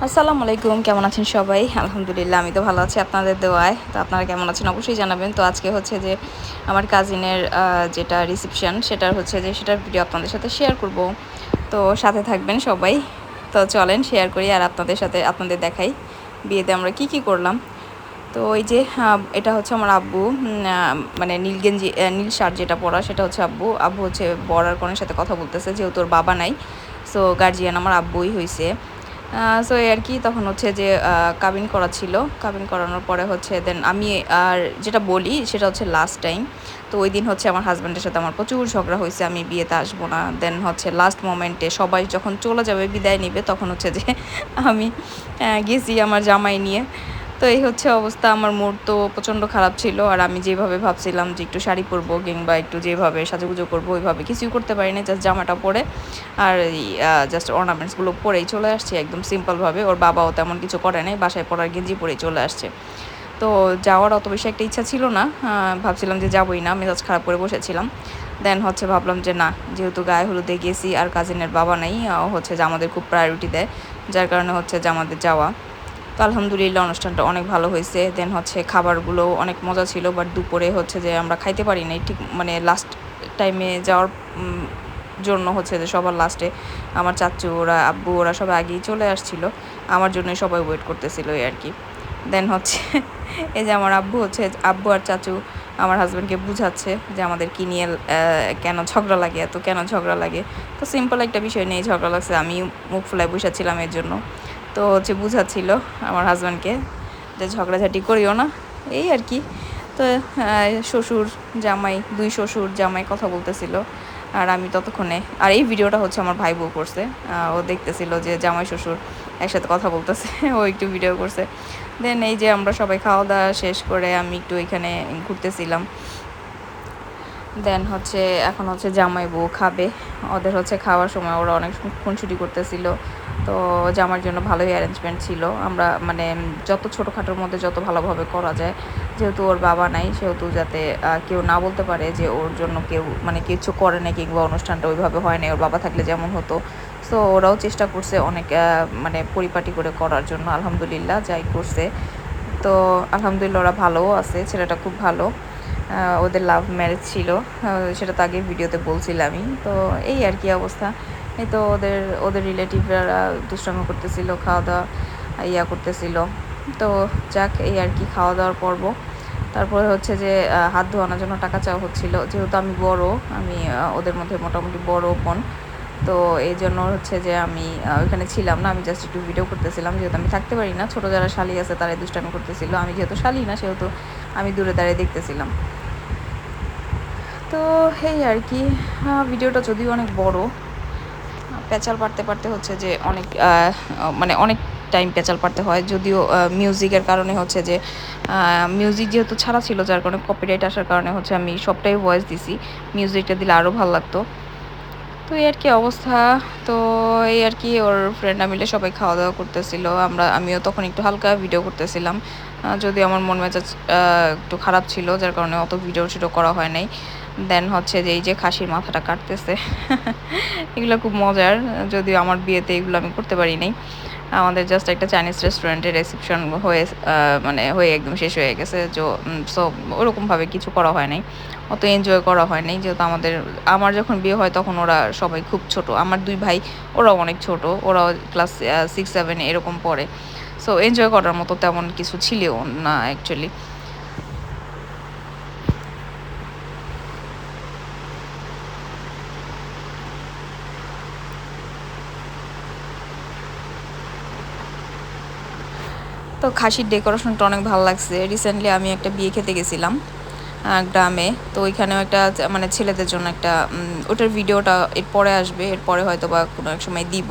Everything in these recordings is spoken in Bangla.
আসসালামু আলাইকুম, কেমন আছেন সবাই? আলহামদুলিল্লাহ আমি তো ভালো আছি আপনাদের দোয়ায়। তো আপনারা কেমন আছেন অবশ্যই জানাবেন। তো আজকে হচ্ছে যে আমার কাজিনের যেটা রিসেপশন সেটার হচ্ছে যে সেটার ভিডিও আপনাদের সাথে শেয়ার করব। তো সাথে থাকবেন সবাই। তো চলেন শেয়ার করি আর আপনাদের সাথে আপনাদের দেখাই বিয়েতে আমরা কি করলাম। তো ওই যে এটা হচ্ছে আমার আব্বু, মানে নীল গেঞ্জি নীল শার্ট যেটা পরা সেটা হচ্ছে আব্বু। আব্বু হচ্ছে বর আর কনের সাথে কথা বলতেছে, যেহেতু ওর বাবা নাই। সো গার্জিয়ান আমার আব্বুই হইছে। সো এই আর কি তখন হচ্ছে যে কাবিন করা ছিল। কাবিন করানোর পরে হচ্ছে দেন আমি আর যেটা বলি সেটা হচ্ছে লাস্ট টাইম। তো ওই দিন হচ্ছে আমার হাজব্যান্ডের সাথে আমার প্রচুর ঝগড়া হয়েছে, আমি বিয়েতে আসবো না। দেন হচ্ছে লাস্ট মোমেন্টে সবাই যখন চলে যাবে বিদায় নিবে তখন হচ্ছে যে আমি গেছি আমার জামাই নিয়ে। তো এই হচ্ছে অবস্থা, আমার মুড তো প্রচণ্ড খারাপ ছিল। আর আমি যেভাবে ভাবছিলাম যে একটু শাড়ি পরবো কিংবা একটু যেভাবে সাজুগুজো করবো ওইভাবে কিছুই করতে পারি না, জাস্ট জামাটা পরে আর এই জাস্ট অর্নামেন্টসগুলো পরেই চলে আসছে একদম সিম্পলভাবে। ওর বাবাও তেমন কিছু করে নাই, বাসায় পরার গেঞ্জি পরেই চলে আসছে। তো যাওয়ার অত বেশি একটা ইচ্ছা ছিল না, ভাবছিলাম যে যাবোই না, মেজাজ খারাপ করে বসেছিলাম। দেন হচ্ছে ভাবলাম যে না, যেহেতু গায়ে হলুদে গেছি আর কাজিনের বাবা নাই, হচ্ছে যে আমাদের খুব প্রায়োরিটি দেয়, যার কারণে হচ্ছে যে আমাদের যাওয়া। তো আলহামদুলিল্লাহ অনুষ্ঠানটা অনেক ভালো হয়েছে। দেন হচ্ছে খাবারগুলো অনেক মজা ছিল, বাট দুপুরে হচ্ছে যে আমরা খাইতে পারি নাই ঠিক, মানে লাস্ট টাইমে যাওয়ার জন্য হচ্ছে যে সবার লাস্টে আমার চাচু ওরা আব্বু ওরা সবাই আগেই চলে আসছিল, আমার জন্যই সবাই ওয়েট করতেছিল এই আর কি। দেন হচ্ছে এই যে আমার আব্বু হচ্ছে আব্বু আর চাচু আমার হাজব্যান্ডকে বুঝাচ্ছে যে আমাদের কী নিয়ে কেন ঝগড়া লাগে, এত কেন ঝগড়া লাগে। তো সিম্পল একটা বিষয় নিয়ে ঝগড়া লাগছে, আমি মুখ ফুলায় বসেছিলাম এর জন্য। তো হচ্ছে বুঝাচ্ছিল আমার হাজব্যান্ডকে যে ঝগড়াঝাটি করিও না, এই আর কি। তো শ্বশুর জামাই, দুই শ্বশুর জামাই কথা বলতেছিল আর আমি ততক্ষণে, আর এই ভিডিওটা হচ্ছে আমার ভাই বউ করছে। ও দেখতেছিল যে জামাই শ্বশুর একসাথে কথা বলতেছে ও একটু ভিডিও করছে। দেন এই যে আমরা সবাই খাওয়া দাওয়া শেষ করে আমি একটু এখানে ঘুরতেছিলাম। দেন হচ্ছে এখন হচ্ছে জামাই বউ খাবে, ওদের হচ্ছে খাওয়ার সময় ওরা অনেক খুনসুটি করতেছিল। তো জামার জন্য ভালোই অ্যারেঞ্জমেন্ট ছিল, আমরা মানে যত ছোটোখাটোর মধ্যে যত ভালোভাবে করা যায়, যেহেতু ওর বাবা নাই সেহেতু যাতে কেউ না বলতে পারে যে ওর জন্য কেউ মানে কিছু করে না কিংবা অনুষ্ঠানটা ওইভাবে হয় না, ওর বাবা থাকলে যেমন হতো। সো ওরাও চেষ্টা করছে অনেক মানে পরিপাটি করে করার জন্য, আলহামদুলিল্লাহ যাই করছে। তো আলহামদুলিল্লাহ ওরা ভালোও আছে, ছেলেটা খুব ভালো। ওদের লাভ ম্যারেজ ছিল, সেটা তো আগে ভিডিওতে বলছিলামই। তো এই আর কি অবস্থা। এই তো ওদের ওদের রিলেটিভরা দুষ্টামি করতেছিল, খাওয়া দাওয়া করতেছিল। তো যাক এই আর কি খাওয়া দাওয়ার পর্ব। তারপরে হচ্ছে যে হাত ধোয়ানোর জন্য টাকা চাওয়া হচ্ছিল, যেহেতু আমি বড়, আমি ওদের মধ্যে মোটামুটি বড় বোন। তো এই জন্য হচ্ছে যে আমি ওইখানে ছিলাম না, আমি জাস্ট একটু ভিডিও করতেছিলাম, যেহেতু আমি থাকতে পারি না। ছোটো যারা শালি আছে তারাই দুষ্টামি করতেছিল, আমি যেহেতু শালি না সেহেতু আমি দূরে দাঁড়িয়ে দেখতেছিলাম। তো এই আর কি, ভিডিওটা যদিও অনেক বড়, পেঁচাল পারতে পারতে হচ্ছে যে অনেক মানে অনেক টাইম পেঁচাল পারতে হয়, যদিও মিউজিকের কারণে হচ্ছে যে মিউজিক যেহেতু ছাড়া ছিল যার কারণে কপিরাইট আসার কারণে হচ্ছে আমি সবটাই ভয়েস দিছি, মিউজিকটা দিলে আরও ভালো লাগতো। তো এই আর কি অবস্থা। তো এই আর কি ওর ফ্রেন্ডরা মিলে সবাই খাওয়া দাওয়া করতেছিল, আমিও তখন একটু হালকা ভিডিও করতেছিলাম, যদিও আমার মন মেজাজ একটু খারাপ ছিল যার কারণে অত ভিডিও করা হয় নাই। দেন হচ্ছে যে এই যে খাসির মাথাটা কাটতেছে এগুলো খুব মজার, যদিও আমার বিয়েতে এগুলো আমি করতে পারি নাই। আমাদের জাস্ট একটা চাইনিজ রেস্টুরেন্টের রিসেপশন হয়ে মানে হয়ে একদম শেষ হয়ে গেছে। সো ওরকমভাবে কিছু করা হয় নাই, অত এনজয় করা হয় নাই, যেহেতু আমার যখন বিয়ে হয় তখন ওরা সবাই খুব ছোট, আমার দুই ভাই ওরাও অনেক ছোট, ওরাও ক্লাস 6-7 এরকম পড়ে। সো এনজয় করার মতো তেমন কিছু ছিলও না অ্যাকচুয়ালি। তো খাসির ডেকোরেশনটা অনেক ভালো লাগছে। রিসেন্টলি আমি একটা বিয়ে খেতে গেছিলাম গ্রামে, তো ওইখানেও একটা মানে ছেলেদের জন্য একটা ওটার ভিডিওটা এরপরে আসবে, এরপরে হয়তো বা কোনো এক সময় দিব।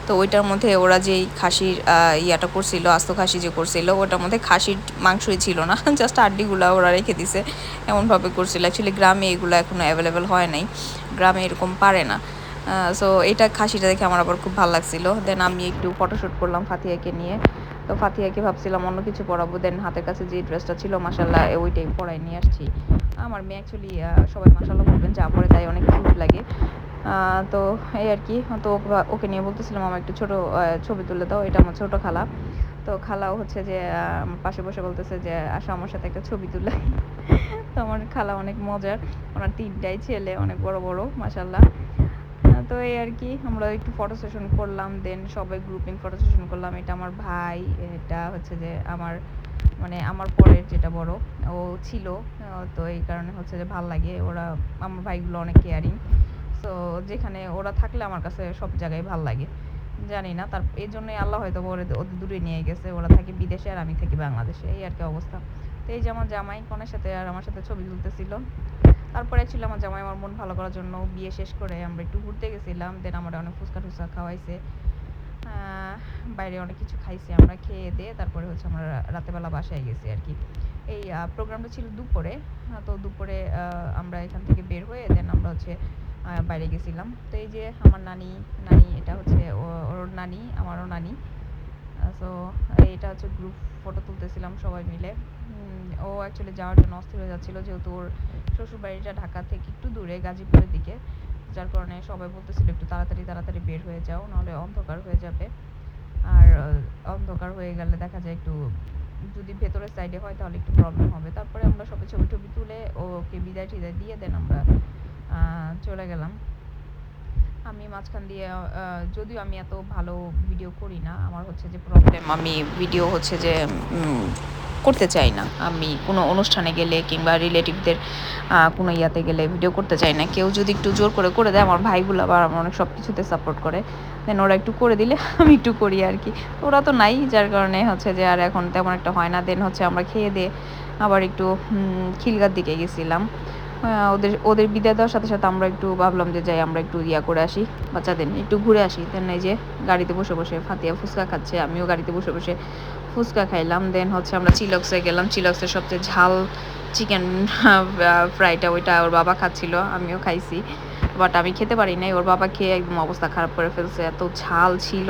তো ওইটার মধ্যে ওরা যেই খাসির ইয়াটা করছিল, আস্ত খাসি যে করছিল, ওটার মধ্যে খাসির মাংসই ছিল না জাস্ট হাড্ডিগুলো ওরা রেখে দিছে, এমনভাবে করছিল। অ্যাকচুয়ালি গ্রামে এগুলো এখনও অ্যাভেলেবেল হয় নাই, গ্রামে এরকম পারে না। সো এটা খাসিটা দেখে আমার আবার খুব ভালো লাগছিল। দেন আমি একটু ফটোশ্যুট করলাম ফাতিহাকে নিয়ে। তো ফাতিহাকে ভাবছিলাম অন্য কিছু পরাবো, দেন হাতের কাছে যে ড্রেসটা ছিল মাশাল্লাহ ওইটাই পরাই নিয়ে আসছি। আমার মেয়ে অ্যাকচুয়ালি সবাই মাশাল্লাহ বলবেন যা পরে তাই অনেক কিউট লাগে। তো এই আর কি। তো ওকে নিয়ে বলতেছিলাম আমার একটু ছোটো ছবি তুলে দাও, এটা আমার ছোটো খালা। তো খালাও হচ্ছে যে পাশে বসে বলতেছে যে আসো আমার সাথে একটা ছবি তুলে। তো আমার খালা অনেক মজার, ওনার 3টাই ছেলে, অনেক বড় বড় মাশাল্লাহ। তো এই আর কি, আমরা একটু ফটো সেশন করলাম, দেন সবাই গ্রুপিং ফটো সেশন করলাম। এটা আমার ভাই, এটা হচ্ছে যে আমার মানে আমার পরের যেটা বড় ও ছিল। তো এই কারণে হচ্ছে যে ভাল লাগে, ওরা আমার ভাইগুলো অনেক কেয়ারিং। সো যেখানে ওরা থাকলে আমার কাছে সব জায়গায় ভাল লাগে, জানি না তার এই জন্যই আল্লাহ হয়তো ওদের দূরে নিয়ে গেছে। ওরা থাকে বিদেশে আর আমি থাকি বাংলাদেশে, এই আর কি অবস্থা। তো এই যে আমার জামাই কনের সাথে আর আমার সাথে ছবি তুলতেছিল। তারপরে অ্যাকচুয়ালি আমার জামাই আমার মন ভালো করার জন্য বিয়ে শেষ করে আমরা একটু ঘুরতে গেছিলাম, দেন আমরা অনেক ফুচকা টুচকা খাওয়াইছে। বাইরে অনেক কিছু খাইছি আমরা, খেয়ে দিয়ে তারপরে হচ্ছে আমরা রাতেবেলা বাসায় গেছি আর কি। এই প্রোগ্রামটা ছিল দুপুরে। তো দুপুরে আমরা এখান থেকে বের হয়ে দেন আমরা হচ্ছে বাইরে গেছিলাম। তো এই যে আমার নানি, এটা হচ্ছে ওর নানি, আমারও নানি। সো এটা হচ্ছে গ্রুপ ফটো তুলতেছিলাম সবাই মিলে। ও অ্যাকচুয়ালি যাওয়ার জন্য অস্থির হয়ে যাচ্ছিল, যেহেতু ওর শ্বশুরবাড়িটা ঢাকা থেকে একটু দূরে, গাজীপুরের দিকে। যার কারণে সবাই বলতেছিল একটু তাড়াতাড়ি তাড়াতাড়ি বের হয়ে যাও, নাহলে অন্ধকার হয়ে যাবে। আর অন্ধকার হয়ে গেলে দেখা যায় একটু, যদি ভেতরের সাইডে হয় তাহলে একটু প্রবলেম হবে। তারপরে আমরা সবাই ছবি টবি তুলে ওকে বিদায় টিদায় দিয়ে দেন আমরা চলে গেলাম। আমি মাঝখান দিয়ে যদিও আমি এত ভালো ভিডিও করি না, আমার হচ্ছে যে প্রবলেম, আমি ভিডিও হচ্ছে যে করতে চাই না। আমি কোনো অনুষ্ঠানে গেলে কিংবা রিলেটিভদের কোনো ইয়াতে গেলে ভিডিও করতে চাই না। কেউ যদি একটু জোর করে করে দেয়, আমার ভাইগুলো আবার আমার অনেক সব কিছুতে সাপোর্ট করে, দেন ওরা একটু করে দিলে আমি একটু করি আর কি। ওরা তো নাই, যার কারণে হচ্ছে যে আর এখন তেমন একটা হয় না। দেন হচ্ছে আমরা খেয়ে দিয়ে আবার একটু খিলগার দিকে গেছিলাম। ওদের ওদের বিদায় দেওয়ার সাথে সাথে আমরা একটু ভাবলাম যে যাই আমরা একটু ইয়া করে আসি, বাচ্চাদের নিয়ে একটু ঘুরে আসি। দেন এই যে গাড়িতে বসে বসে ফাতিয়া ফুচকা খাচ্ছে, আমিও গাড়িতে বসে বসে ফুচকা খাইলাম। দেন হচ্ছে আমরা চিলক্সে গেলাম। চিলক্সের সবচেয়ে ঝাল চিকেন ফ্রাইটা ওইটা ওর বাবা খাচ্ছিল, আমিও খাইছি, বাট আমি খেতে পারি নাই। ওর বাবা খেয়ে একদম অবস্থা খারাপ করে ফেলছে, এত ঝাল ছিল,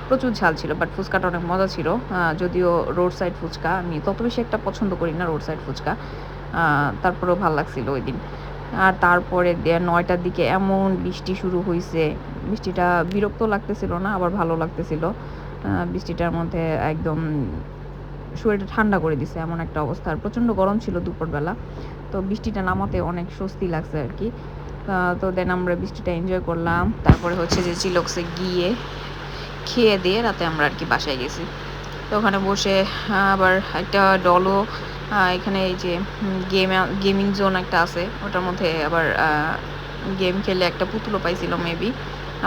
প্রচুর ঝাল ছিল। বাট ফুচকাটা অনেক মজা ছিল। যদিও রোড সাইড ফুচকা, আমি তত বেশি একটা পছন্দ করি না রোড সাইড ফুচকা, তারপরেও ভাল লাগছিল ওই দিন। আর তারপরে 9টার দিকে এমন বৃষ্টি শুরু হয়েছে, বৃষ্টিটা বিরক্ত লাগতেছিল না, আবার ভালো লাগতেছিল। বৃষ্টিটার মধ্যে একদম শরীরটা ঠান্ডা করে দিছে এমন একটা অবস্থা। আর প্রচণ্ড গরম ছিল দুপুরবেলা, তো বৃষ্টিটা নামাতে অনেক স্বস্তি লাগছে আর কি। তো দেন আমরা বৃষ্টিটা এনজয় করলাম। তারপরে হচ্ছে যে চিলক্সে গিয়ে খেয়ে দিয়ে রাতে আমরা আর কি বাসায় গেছি। তো ওখানে বসে আবার একটা ডলও, এখানে এই যে গেমিং জোন একটা আছে, ওটার মধ্যে আবার গেম খেলে একটা পুতুলও পাইছিল মেবি,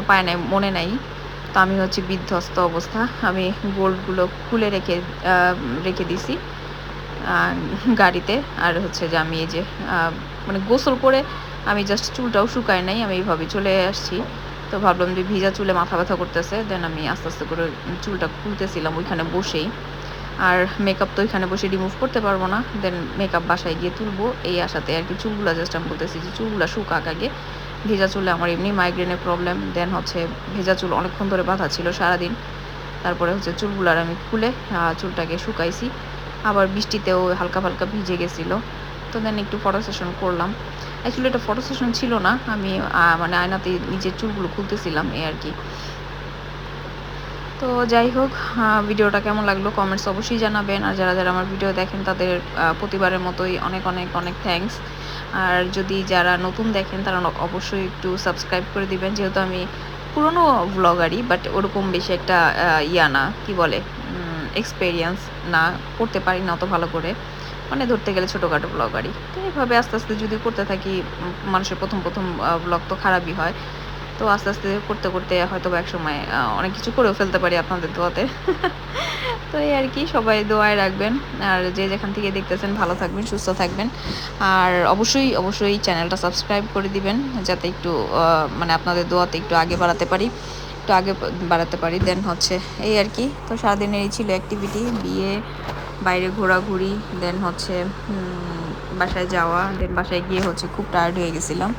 পায় নাই মনে নাই। তো আমি হচ্ছে বিধ্বস্ত অবস্থা, আমি গোল্ডগুলো খুলে রেখে রেখে দিছি গাড়িতে। আর হচ্ছে যে আমি এই যে মানে গোসল করে আমি জাস্ট চুলটাও শুকায় নাই, আমি এইভাবে চলে আসছি। তো ভাবলাম যে ভিজা চুলে মাথা ব্যথা করতেছে, দেন আমি আস্তে আস্তে করে চুলটা খুলতেছিলাম ওইখানে বসেই। আর মেকআপ তো ওইখানে বসে রিমুভ করতে পারবো না, দেন মেকআপ বাসায় গিয়ে তুলবো এই আশাতে আর কি। চুলগুলো জাস্ট আমি বলতেছি যে চুলগুলো শুকাক আগে, ভেজা চুলে আমার এমনি মাইগ্রেনের প্রবলেম। দেন হচ্ছে ভেজা চুল অনেকক্ষণ ধরে বাঁধা ছিল সারাদিন। তারপরে হচ্ছে চুলগুলার আমি খুলে চুলটাকে শুকাইছি। আবার বৃষ্টিতেও হালকা হালকা ভিজে গেছিলো। তো দেন একটু ফটো সেশন করলাম। অ্যাকচুয়ালি এটা ফটো সেশন ছিল না, আমি মানে আয়নাতে নিজের চুলগুলো খুলতেছিলাম এই আর কি। তো যাই হোক, ভিডিওটা কেমন লাগলো কমেন্টস অবশ্যই জানাবেন। আর যারা যারা আমার ভিডিও দেখেন তাদের প্রতিবারের মতোই অনেক অনেক অনেক থ্যাঙ্কস। আর যদি যারা নতুন দেখেন তারা অবশ্যই একটু সাবস্ক্রাইব করে দিবেন, যেহেতু আমি পুরনো ব্লগারই, বাট ওরকম বেশি একটা ইয়া না, কি বলে, এক্সপেরিয়েন্স না, করতে পারি না অত ভালো করে, মানে ধরতে গেলে ছোটোখাটো ব্লগারই। তো এইভাবে আস্তে আস্তে যদি করতে থাকি, মানুষের প্রথম প্রথম ব্লগ তো খারাপই হয়। তো আস্তে আস্তে করতে করতে হয়তো বা একসময় অনেক কিছু করেও ফেলতে পারি আপনাদের দোয়াতে। তো এই আর কি, সবাই দোয়ায় রাখবেন। আর যে যেখান থেকে দেখতেছেন ভালো থাকবেন, সুস্থ থাকবেন। আর অবশ্যই অবশ্যই চ্যানেলটা সাবস্ক্রাইব করে দিবেন, যাতে একটু মানে আপনাদের দোয়াতে একটু আগে বাড়াতে পারি, একটু আগে বাড়াতে পারি। দেন হচ্ছে এই আর কি। তো সারাদিনের এই ছিল অ্যাক্টিভিটি, বিয়ে, বাইরে ঘোরাঘুরি, দেন হচ্ছে বাসায় যাওয়া। দেন বাসায় গিয়ে হচ্ছে খুব টায়ার্ড হয়ে গেছিলাম।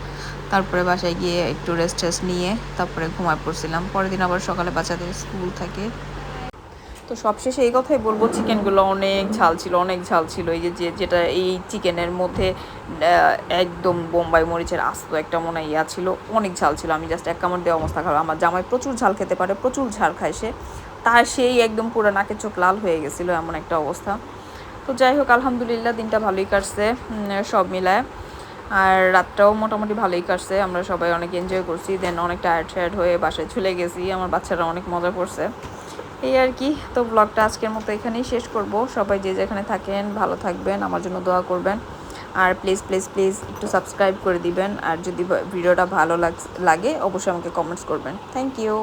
তারপরে বাসায় গিয়ে একটু রেস্ট নিয়ে তারপরে ঘুমায় পড়ছিলাম। পরের দিন আবার সকালে বাচ্চাদের স্কুল থাকে। তো সবশেষে এই কথাই বলবো, চিকেনগুলো অনেক ঝাল ছিল, অনেক ঝাল ছিল। এই যেটা এই চিকেনের মধ্যে একদম বোম্বাই মরিচের আস্ত একটা মনে ইয়া ছিল, অনেক ঝাল ছিল। আমি জাস্ট এক কামড় দিয়ে অবস্থা খারাপ। আমার জামাই প্রচুর ঝাল খেতে পারে, প্রচুর ঝাল খায় সে, তার সেই একদম পুরো নাকের চোখ লাল হয়ে গেছিলো, এমন একটা অবস্থা। তো যাই হোক, আলহামদুলিল্লাহ দিনটা ভালোই কাটছে সব মিলায়। আর রাতটাও মোটামুটি ভালোই কাটছে, আমরা সবাই অনেক এনজয় করছি। দেন অনেক টায়ার্ড হয়ে বাসায় চলে গেছি, আমার বাচ্চারা অনেক মজা করছে, এই আর কি। তো ব্লগটা আজকের মতো এখানেই শেষ করব। সবাই যে যেখানে থাকেন ভালো থাকবেন, আমার জন্য দোয়া করবেন। আর প্লিজ প্লিজ প্লিজ একটু সাবস্ক্রাইব করে দিবেন। আর যদি ভিডিওটা ভালো লাগে অবশ্যই আমাকে কমেন্টস করবেন। Thank you.